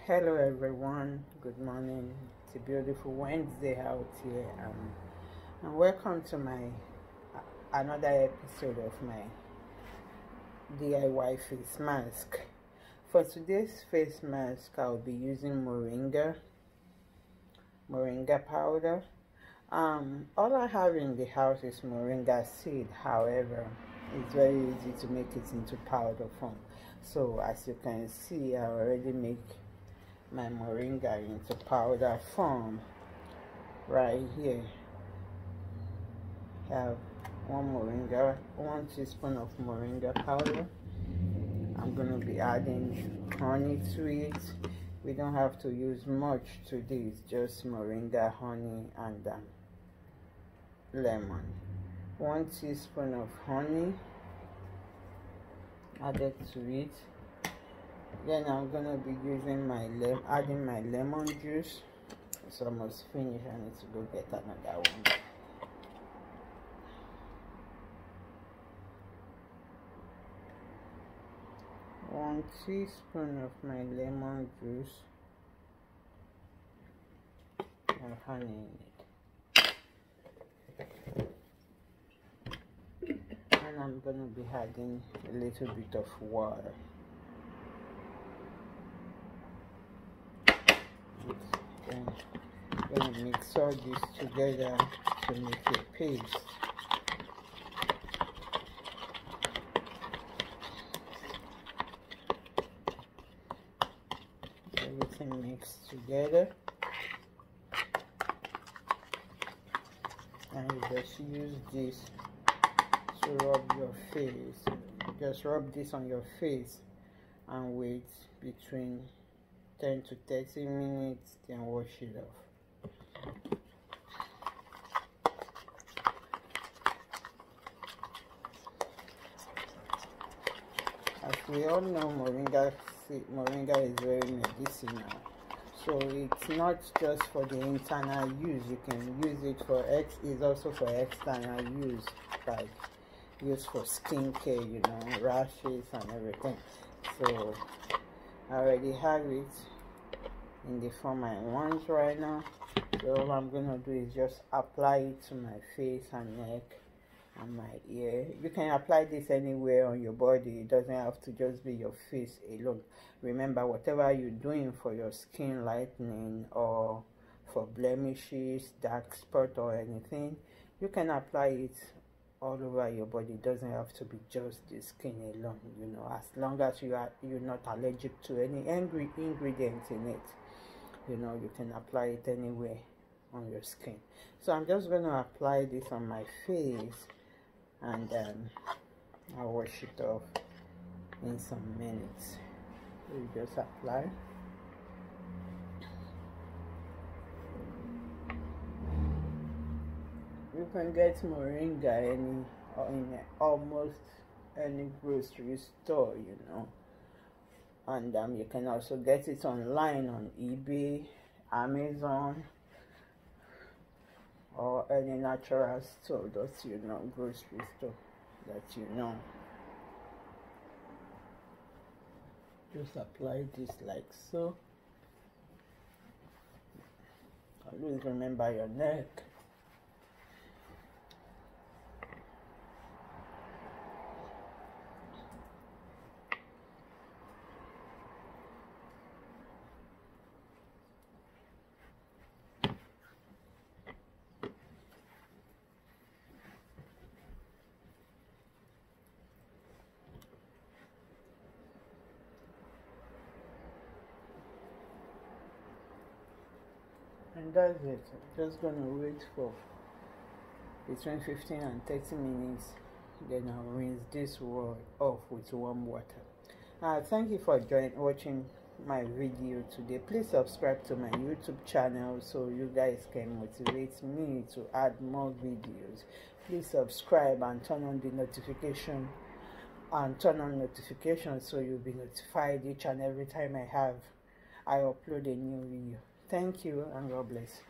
Hello everyone, good morning. It's a beautiful Wednesday out here, and welcome to my another episode of my DIY face mask. For today's face mask, I'll be using moringa powder. All I have in the house is moringa seed. However, it's very easy to make it into powder form. So as you can see, I already make my moringa into powder form right here. I have one teaspoon of moringa powder. I'm going to be adding honey to it. We don't have to use much to this, just moringa, honey, and lemon. 1 teaspoon of honey added to it. Then I'm gonna be using adding my lemon juice. It's almost finished. I need to go get another one. 1 teaspoon of my lemon juice and honey in it. And I'm gonna be adding a little bit of water. I'm going to mix all this together to make a paste. Everything mixed together, and you just use this to rub your face. Just rub this on your face and wait between 10 to 30 minutes, then wash it off. As we all know, moringa is very medicinal, so it's not just for the internal use. You can use it for it's also for external use, like used for skincare, rashes and everything. So I already have it in the form I want right now. So all I'm gonna do is just apply it to my face and neck and my ear. You can apply this anywhere on your body. It doesn't have to just be your face alone. Remember, whatever you're doing for your skin lightening or for blemishes, dark spot or anything, you can apply it all over your body. It doesn't have to be just the skin alone, as long as you're not allergic to any ingredients in it. You can apply it anywhere on your skin. So I'm just going to apply this on my face, and I'll wash it off in some minutes. So you just apply. You can get moringa in almost any grocery store, and you can also get it online on eBay, Amazon, or any natural store that grocery store that Just apply this like so. Always remember your neck. And that's it. I'm just gonna wait for between 15 and 30 minutes, then I'll rinse this off with warm water. Thank you for watching my video today. Please subscribe to my YouTube channel so you guys can motivate me to add more videos. Please subscribe and turn on notifications so you'll be notified each and every time I upload a new video. Thank you, and God bless.